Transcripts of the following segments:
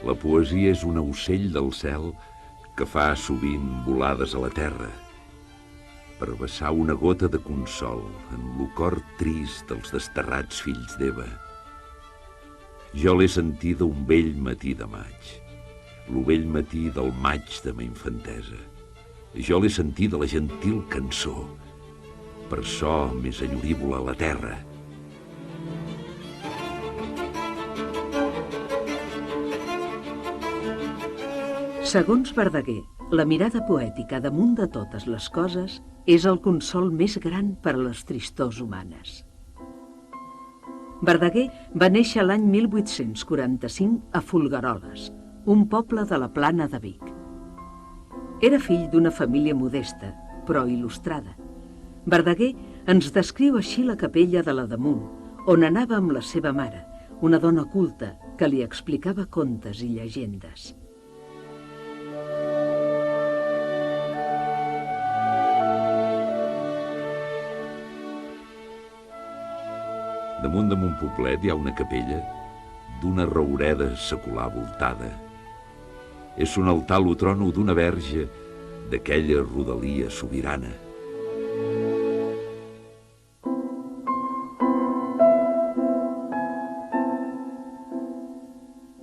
La poesia és un ocell del cel que fa sovint volades a la terra per vessar una gota de consol en lo cor trist dels desterrats fills d'Eva. Jo l'he sentida un vell matí de maig, lo vell matí del maig de ma infantesa. Jo l'he sentida la gentil cançó, per so més enyorívola a la terra. Segons Verdaguer, la mirada poètica damunt de totes les coses és el consol més gran per a les tristors humanes. Verdaguer va néixer l'any 1845 a Folgueroles, un poble de la Plana de Vic. Era fill d'una família modesta, però il·lustrada. Verdaguer ens descriu així la capella de la Damunt, on anava amb la seva mare, una dona culta que li explicava contes i llegendes. Damunt de mon poblet hi ha una capella d'una roureda secular voltada. És un altar lo trono d'una verge d'aquella rodalia sobirana.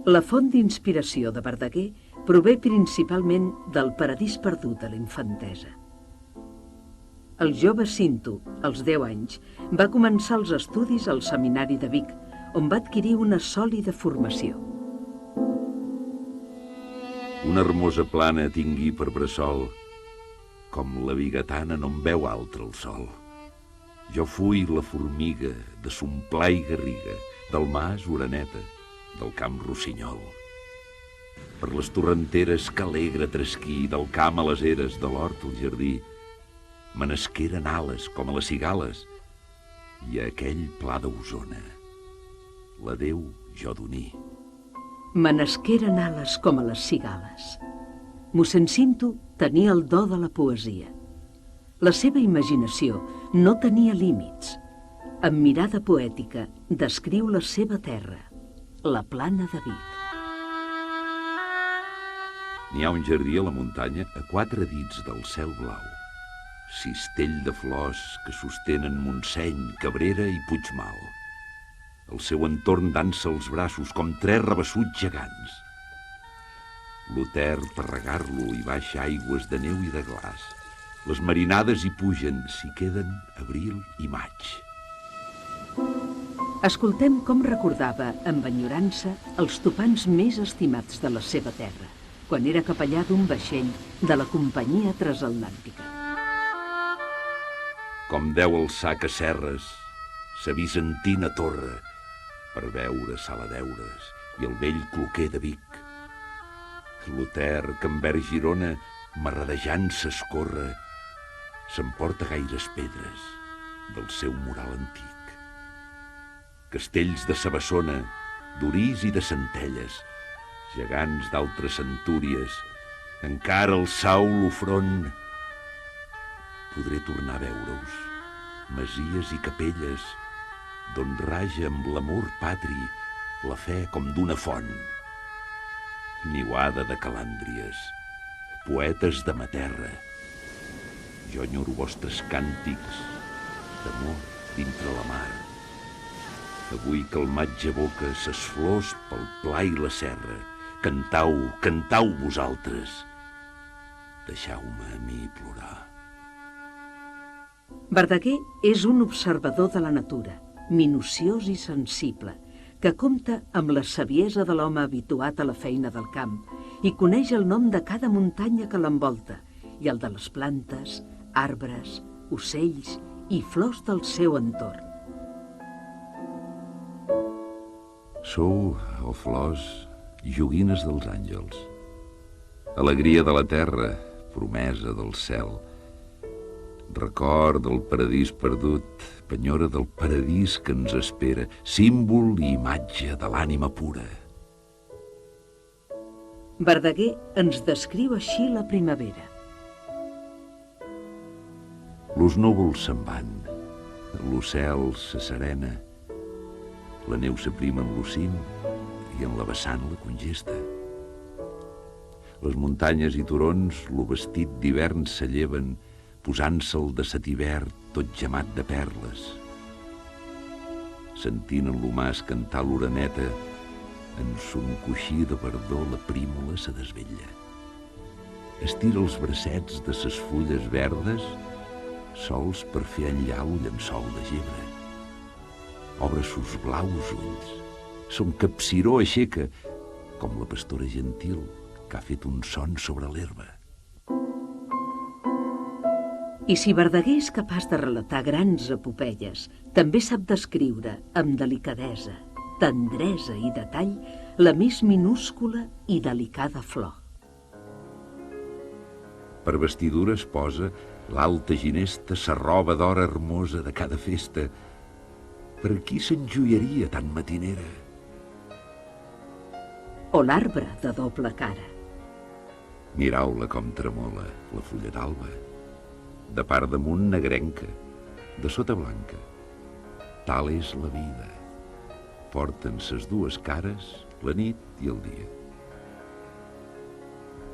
La font d'inspiració de Verdaguer prové principalment del paradís perdut a la infantesa. El jove Cinto, als 10 anys, va començar els estudis al Seminari de Vic, on va adquirir una sòlida formació. Una hermosa plana tingui per bressol, com la vigatana no en veu altre el sol. Jo fui la formiga de son pla i garriga, del mas oreneta, del camp rossinyol. Per les torrenteres que alegre tresquí, del camp a les eres, de l'hort al jardí, me nasqueren ales com a les cigales, i a aquell pla d'Osona l'adéu jo doní. Me nasqueren ales com a les cigales. Mossèn Cinto tenia el do de la poesia. La seva imaginació no tenia límits. Amb mirada poètica descriu la seva terra, la Plana de Vic. N'hi ha un jardí a la muntanya a 4 dits del cel blau. Cistell de flors que sostenen Montseny, Cabrera i Puigmal. El seu entorn dansa els braços com 3 rabassuts gegants. L'Oter, per regar-lo, hi baixa aigües de neu i de glaç. Les marinades hi pugen, s'hi queden abril i maig. Escoltem com recordava, amb enyorança, els topants més estimats de la seva terra, quan era capellà d'un vaixell de la Companyia Transatlàntica. Com deu alçar Casserres, sa Vicentina torre, per veure Sala d'Eures i el vell cloquer de Vic. L'Oter, que envers Girona, marradejant s'escorre, s'emporta gaires pedres del seu mural antic. Castells de Sabassona, d'Orís i de Centelles, gegants d'altres centúries, encara alçau lo front. Podré tornar a veure-us, masies i capelles, d'on raja amb l'amor patri la fe com d'una font. Niuada de calàndries, poetes de ma terra, jo enyoro vostres càntics d'amor dintre la mar. Avui que el maig aboca ses flors pel pla i la serra, cantau, cantau vosaltres, deixau-me a mi plorar. Verdaguer és un observador de la natura, minuciós i sensible, que compta amb la saviesa de l'home habituat a la feina del camp i coneix el nom de cada muntanya que l'envolta i el de les plantes, arbres, ocells i flors del seu entorn. Sou, o flors, joguines dels àngels, alegria de la terra, promesa del cel, record del paradís perdut, penyora del paradís que ens espera, símbol i imatge de l'ànima pura. Verdaguer ens descriu així la primavera. Los núvols se'n van, l'ocel se serena, la neu s'aprima en lo cim i en la vessant la congesta. Les muntanyes i turons, lo vestit d'hivern s'alleven, posant-se'l de setí verd tot gemat de perles. Sentint en l'humàs cantar l'oreneta, en son coixí de verdor la prímula se desvetlla. Estira els bracets de ses fulles verdes, sols per fer enllà un llençol de gebre. Obre sus blaus ulls. Son capciró aixeca, com la pastora gentil que ha fet un son sobre l'herba. I si Verdaguer és capaç de relatar grans epopeies, també sap descriure, amb delicadesa, tendresa i detall, la més minúscula i delicada flor. Per vestidures posa l'alta ginesta sa roba d'or hermosa de cada festa. Per qui s'enjoiaria tan matinera? O l'arbre de doble cara. Mirau-la com tremola, la fulla d'alba. De part damunt negrenca, de sota blanca. Tal és la vida. Porten ses dues cares, la nit i el dia.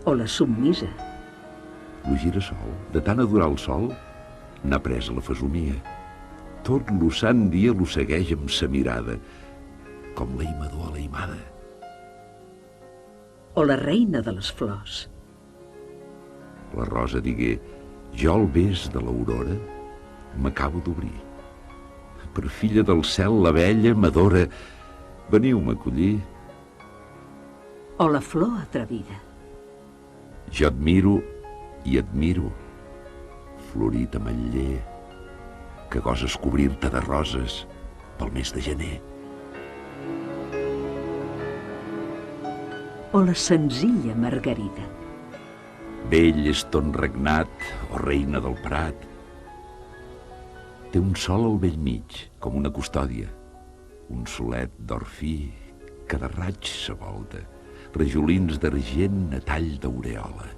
O la submisa. Lo girassol, de tant adorar el sol, n'ha pres la fesomia. Tot lo sant dia lo segueix amb sa mirada, com l'eimador a l'eimada. O la reina de les flors. La rosa digué: jo el bes de l'aurora m'acabo d'obrir. Per filla del cel l'abella m'adora, veniu-me a collir. O la flor atrevida. Jo admiro i admiro, florit ametller, que goses cobrir-te de roses pel mes de gener. O la senzilla margarida. Vell és ton regnat, o reina del prat. Té un sol al bell mig, com una custòdia, un solet d'or fi que de raig s'avolta, rajolins d'argent a tall d'aureola.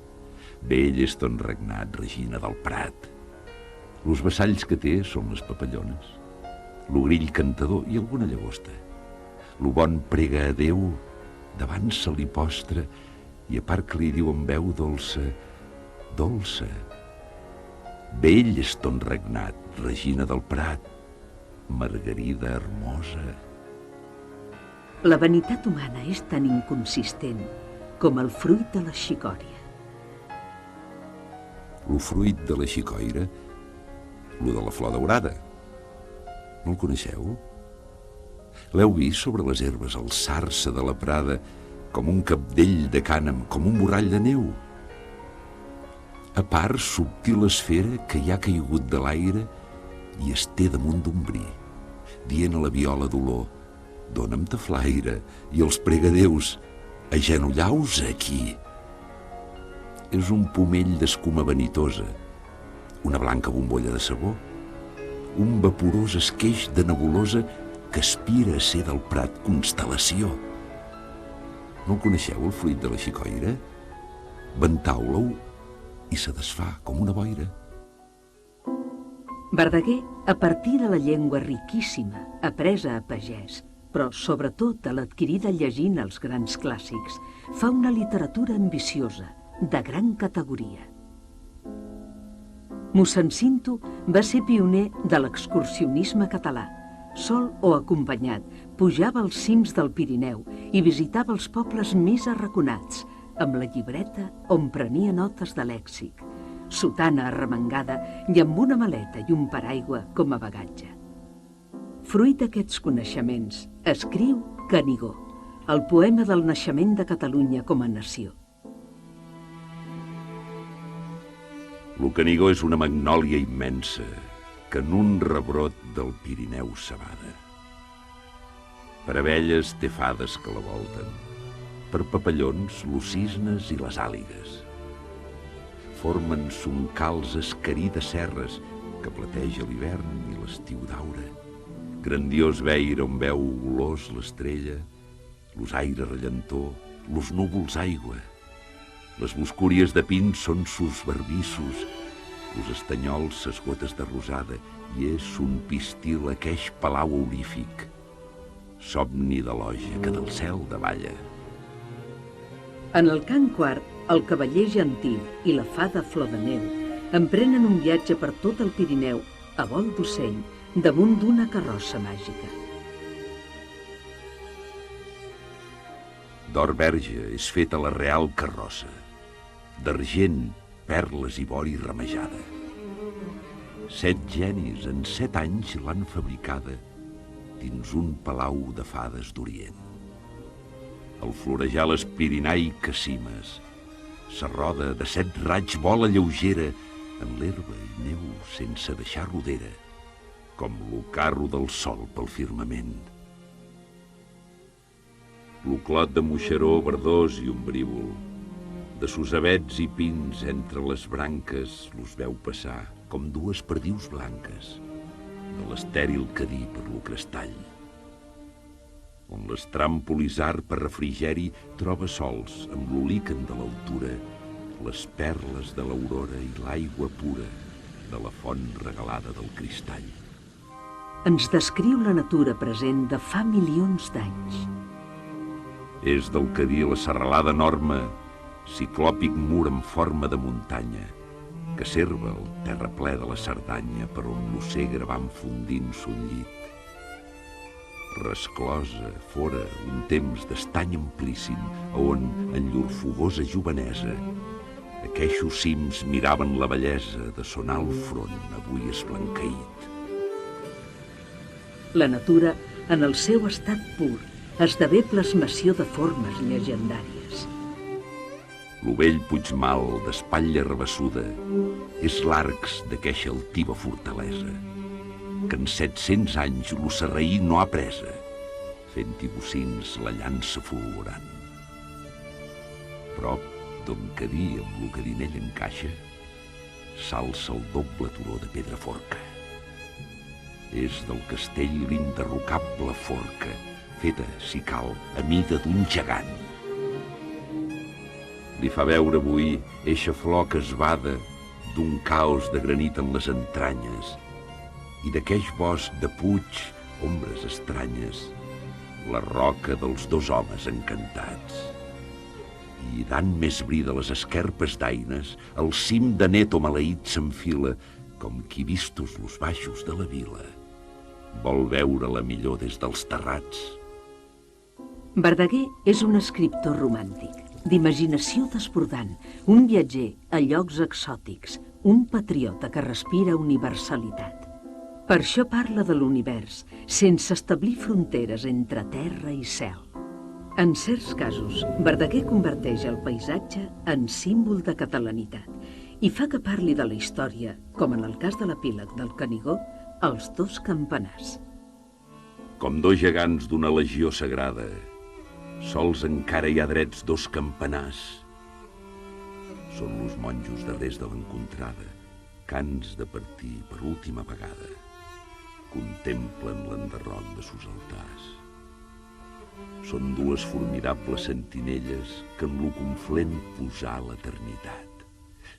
Vell és ton regnat, regina del prat. Los vassalls que té són les papallones, lo grill cantador i alguna llagosta. Lo bon prega a Déu, davant se li postra, i a part que li diu amb veu dolça, dolça. Vell és ton regnat, regina del prat, margarida hermosa. La vanitat humana és tan inconsistent com el fruit de la xicòria. Lo fruit de la xicoira, lo de la flor daurada. No el coneixeu? L'heu vist sobre les herbes alçar-se de la prada com un cabdell de cànem, com un borrall de neu? A part, subtil esfera que hi ha caigut de l'aire i es té damunt d'un bri, dient a la viola d'olor: dona'm taflaire, i els pregadeus: agenollaus aquí. És un pomell d'escuma vanitosa, una blanca bombolla de sabó, un vaporós esqueix de nebulosa que aspira a ser del prat constel·lació. No el coneixeu, el fruit de la xicoira? Ventau-lo i se desfà com una boira. Verdaguer, a partir de la llengua riquíssima, apresa a pagès, però sobretot a l'adquirida llegint els grans clàssics, fa una literatura ambiciosa, de gran categoria. Mossèn Cinto va ser pioner de l'excursionisme català. Sol o acompanyat, pujava als cims del Pirineu i visitava els pobles més arraconats, amb la llibreta on prenia notes de lèxic, sotana arremangada i amb una maleta i un paraigua com a bagatge. Fruit d'aquests coneixements, escriu Canigó, el poema del naixement de Catalunya com a nació. Lo Canigó és una magnòlia immensa que en un rebrot del Pirineu s'abada. Per abelles té fades que la volten, per papallons, los cisnes i les àligues. Formen soncals esquerides serres que plateja l'hivern i l'estiu daura. Grandiós veire on veu olors l'estrella, los aire rellentor, los núvols aigua. Les boscúries de pins són sus barbissos, los estanyols ses gotes de rosada, i és un pistil aqueix palau aurífic, somni de l'oja que del cel davalla. En el cant quart el cavaller gentil i la fada Flor de Neu emprenen un viatge per tot el Pirineu a vol d'ocell damunt d'una carrossa màgica. D'or verge és feta la real carrossa, d'argent, perles i vori ramejada. 7 genis en 7 anys l'han fabricada dins un palau de fades d'Orient. Al florejar les pirinaiques cimes, sa roda de 7 raigs vola lleugera en l'herba i neu sense deixar rodera, com lo carro del sol pel firmament. Lo clot de moixeró verdós i ombrívol, de sus avets i pins entre les branques los veu passar com 2 perdius blanques de l'estèril cadí per lo crestall, on l'estràmpolisar per refrigeri troba sols amb l'olíquen de l'altura les perles de l'aurora i l'aigua pura de la font regalada del cristall. Ens descriu la natura present de fa milions d'anys. És del cadí la serralada enorme, ciclòpic mur en forma de muntanya, que serva el terraplè de la Cerdanya per on l'ocegre va enfondint son llit. Resclosa fora un temps d'estany amplíssim, on, en llur fogosa jovenesa, aqueixos cims miraven la bellesa de son alt front avui esblanqueït. La natura, en el seu estat pur, esdevé plasmació de formes llegendàries. L'ovell Puigmal, d'espatlla rabassuda, és l'arcs d'aqueixa altiva fortalesa, que en 700 anys lo sarraí no ha presa, fent-hi bocins la llança fulgurant. Prop d'on cadí amb lo que dinell encaixa, s'alça el doble turó de pedra forca. És del castell l'inderrocable forca, feta, si cal, a mida d'un gegant. Li fa veure avui eixa flor que es bada d'un caos de granit en les entranyes i d'aqueix bosc de puig, ombres estranyes, la roca dels 2 homes encantats. I dant més bri de les esquerpes d'aines, el cim de Neto maleït s'enfila com qui vistos los baixos de la vila vol veure la millor des dels terrats. Verdaguer és un escriptor romàntic, d'imaginació desbordant, un viatger a llocs exòtics, un patriota que respira universalitat. Per això parla de l'univers, sense establir fronteres entre terra i cel. En certs casos, Verdaguer converteix el paisatge en símbol de catalanitat i fa que parli de la història, com en el cas de l'epíleg del Canigó, els 2 campanars. Com 2 gegants d'una legió sagrada, sols encara hi ha drets 2 campanars. Són los monjos darrers de l'encontrada, cans de partir per última vegada. Contemplen l'enderroc de sus altars. Són 2 formidables sentinelles que en lo conflent posar l'eternitat.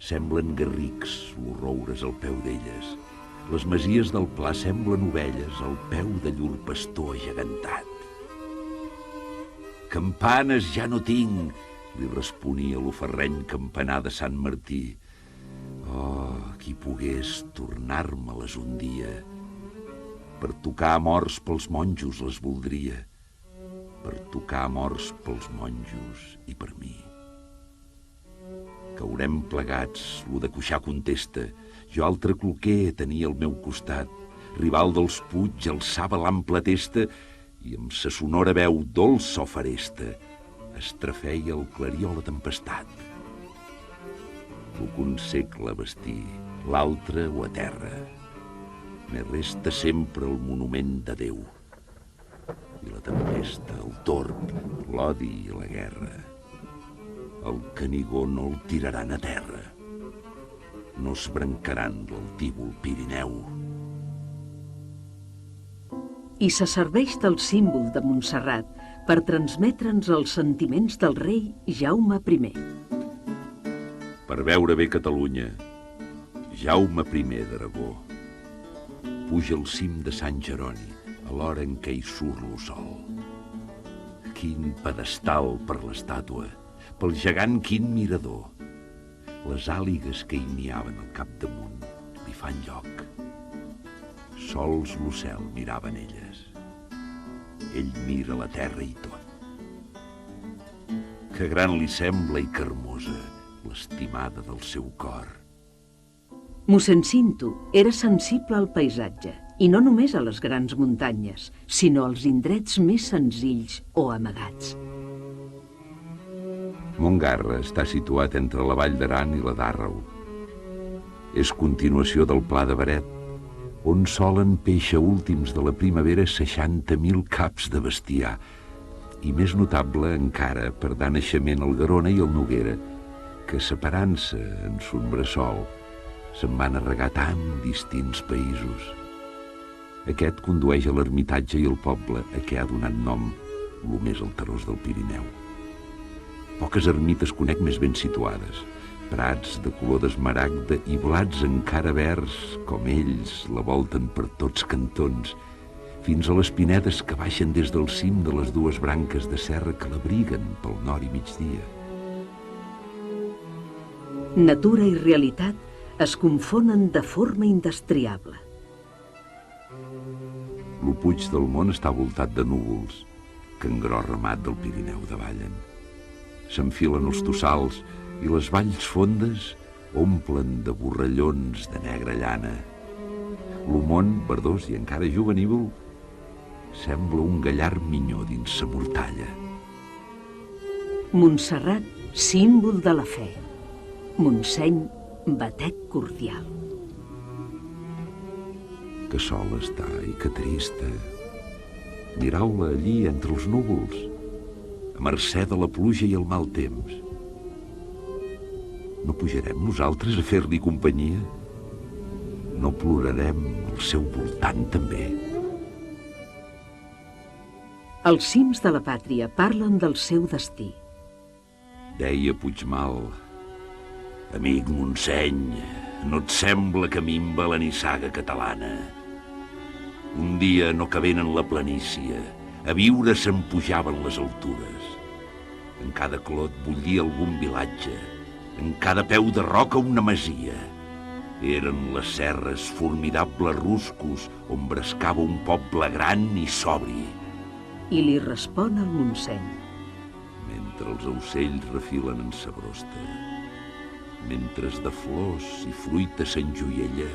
Semblen garrics, los roures al peu d'elles. Les masies del pla semblen ovelles al peu de llur pastor agegantat. «Campanes ja no tinc», li responia l'oferreny campanar de Sant Martí. «Oh, qui pogués tornar-me-les un dia. Per tocar morts pels monjos les voldria, per tocar morts pels monjos i per mi». Caurem plegats, lo de Cuixà contesta. Jo altre cloquer tenia al meu costat, rival dels Puig alçava l'ample testa i amb sa sonora veu dolça o feresta estrafeia el clarió la tempestat. Lo que un segle vestí, l'altre o a terra, me resta sempre el monument de Déu. I la tempesta, el torb, l'odi i la guerra, el Canigó no el tiraran a terra. No es brancaran l'altívol Pirineu. I se serveix del símbol de Montserrat per transmetre'ns els sentiments del rei Jaume I. Per veure bé Catalunya, Jaume I d'Aragó puja al cim de Sant Jeroni a l'hora en què hi surt lo sol. Quin pedestal per l'estàtua, pel gegant quin mirador. Les àligues que hi niaven al capdamunt li fan lloc. Sols l'ocel miraven elles. Ell mira la terra i tot. Que gran li sembla i que hermosa l'estimada del seu cor. Mossèn Cinto era sensible al paisatge, i no només a les grans muntanyes, sinó als indrets més senzills o amagats. Montgarra està situat entre la Vall d'Aran i la d'Àrreu. És continuació del Pla de Beret, on solen péixer últims de la primavera 60.000 caps de bestiar, i més notable encara per dar naixement al Garona i el Noguera, que separant-se en son bressol, se'n van a regar tant distints països. Aquest condueix a l'ermitatge i el poble a què ha donat nom lo més alterós del Pirineu. Poques ermites conec més ben situades, prats de color d'esmaragda i blats encara verds, com ells, la volten per tots cantons, fins a les pinedes que baixen des del cim de les dues branques de serra que l'abriguen pel nord i migdia. Natura i realitat es confonen de forma indestriable. Lo Puig del Món està voltat de núvols, que en gros ramat del Pirineu davallen. S'enfilen els tossals i les valls fondes omplen de borrallons de negra llana. Lo món, verdós i encara juvenívol, sembla un gallar minyó dins sa mortalla. Montserrat, símbol de la fe. Montseny, batec cordial. Que sola està i que trista. Mirau-la allí entre els núvols, a mercè de la pluja i el mal temps. No pujarem nosaltres a fer-li companyia? No plorarem al seu voltant també? Els cims de la pàtria parlen del seu destí. Deia Puigmal: amic Montseny, no et sembla que minva la nissaga catalana? Un dia no cabent en la planícia, a viure se'n pujaven les altures. En cada clot bullia algun vilatge, en cada peu de roca una masia. Eren les serres formidables ruscos on brescava un poble gran i sobri. I li respon el Montseny: mentre els aucells refilen en sa brosta, mentre de flors i fruita s'enjoiella,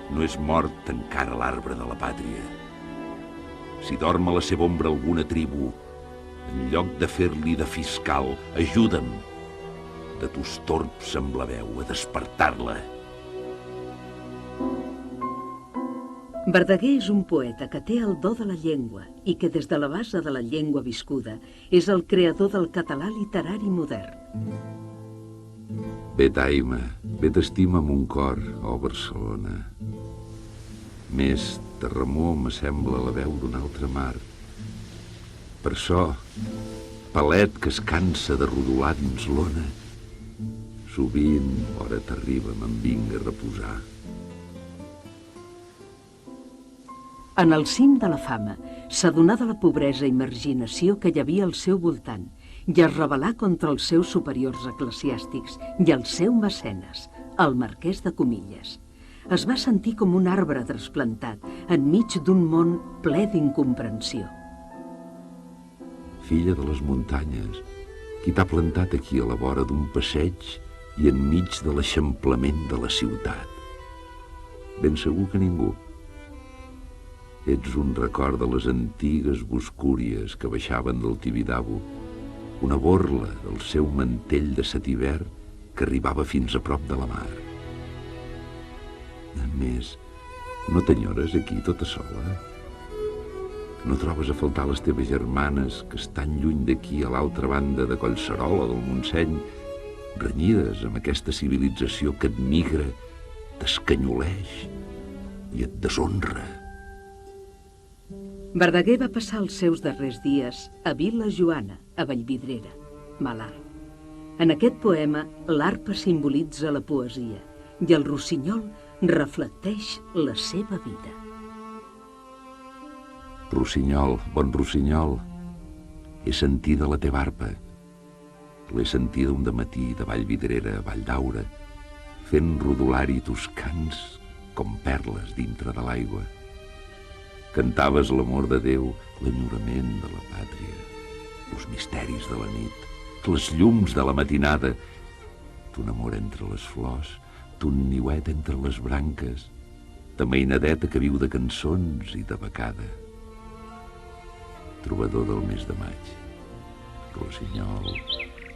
no és mort encara l'arbre de la pàtria. Si dorm a la seva ombra alguna tribu, en lloc de fer-li de fiscal, ajuda'm, de tus torps amb la veu, a despertar-la. Verdaguer és un poeta que té el do de la llengua i que des de la base de la llengua viscuda és el creador del català literari modern. Bé t'aima, bé t'estima mon cor, oh Barcelona. Més terremor me sembla la veu d'una altra mar. Per això, palet que es cansa de rodolar dins l'ona, sovint, hora t'arriba, me'n vinc a reposar. En el cim de la fama, s'adonà de la pobresa i marginació que hi havia al seu voltant i es rebel·là contra els seus superiors eclesiàstics i el seu mecenes, el marquès de Comilles. Es va sentir com un arbre trasplantat enmig d'un món ple d'incomprensió. Filla de les muntanyes, qui t'ha plantat aquí a la vora d'un passeig i enmig de l'eixamplament de la ciutat? Ben segur que ningú. Ets un record de les antigues boscúries que baixaven del Tibidabo, una borla del seu mantell de setiver que arribava fins a prop de la mar. A més, no t'enyores aquí tota sola? No trobes a faltar les teves germanes que estan lluny d'aquí a l'altra banda de Collserola del Montseny, renyides amb aquesta civilització que et migra, t'escanyoleix i et deshonra? Verdaguer va passar els seus darrers dies a Vila Joana, a Vallvidrera, malalt. En aquest poema, l'arpa simbolitza la poesia i el rossinyol reflecteix la seva vida. Rossinyol, bon rossinyol, he sentit la teva arpa. L'he sentida un dematí de Vallvidrera a Valldaura, fent rodolar-hi toscans com perles dintre de l'aigua. Cantaves l'amor de Déu, l'enyorament de la pàtria, els misteris de la nit, les llums de la matinada, ton amor entre les flors, ton niuet entre les branques, ta mainadeta que viu de cançons i de becada. Trobador del mes de maig, rossinyol,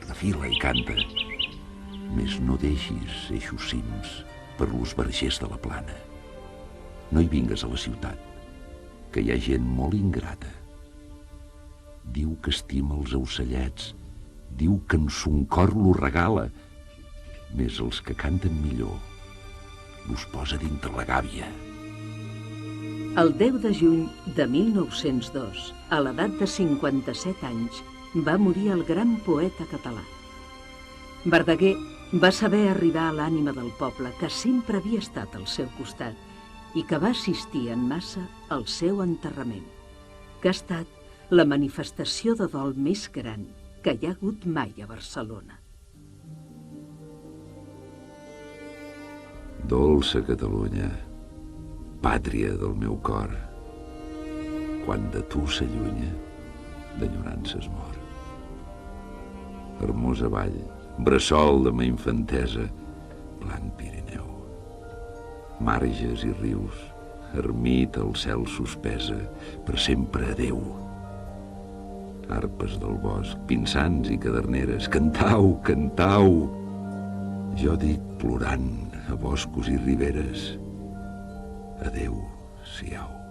refila i canta, més no deixis eixos cims per los vergers de la plana. No hi vingues a la ciutat, que hi ha gent molt ingrata. Diu que estima els ocellets, diu que en son cor lo regala, més els que canten millor los posa dintre la gàbia. El 10 de juny de 1902, a l'edat de 57 anys, va morir el gran poeta català. Verdaguer va saber arribar a l'ànima del poble, que sempre havia estat al seu costat i que va assistir en massa al seu enterrament, que ha estat la manifestació de dol més gran que hi ha hagut mai a Barcelona. Dolça Catalunya, pàtria del meu cor, quan de tu s'allunya, d'enyorança es mor. Hermosa vall, bressol de ma infantesa, blanc Pirineu, marges i rius, ermita al cel suspesa, per sempre adeu. Arpes del bosc, pinsans i caderneres, cantau, cantau! Jo dic plorant a boscos i riberes, adeu, siau.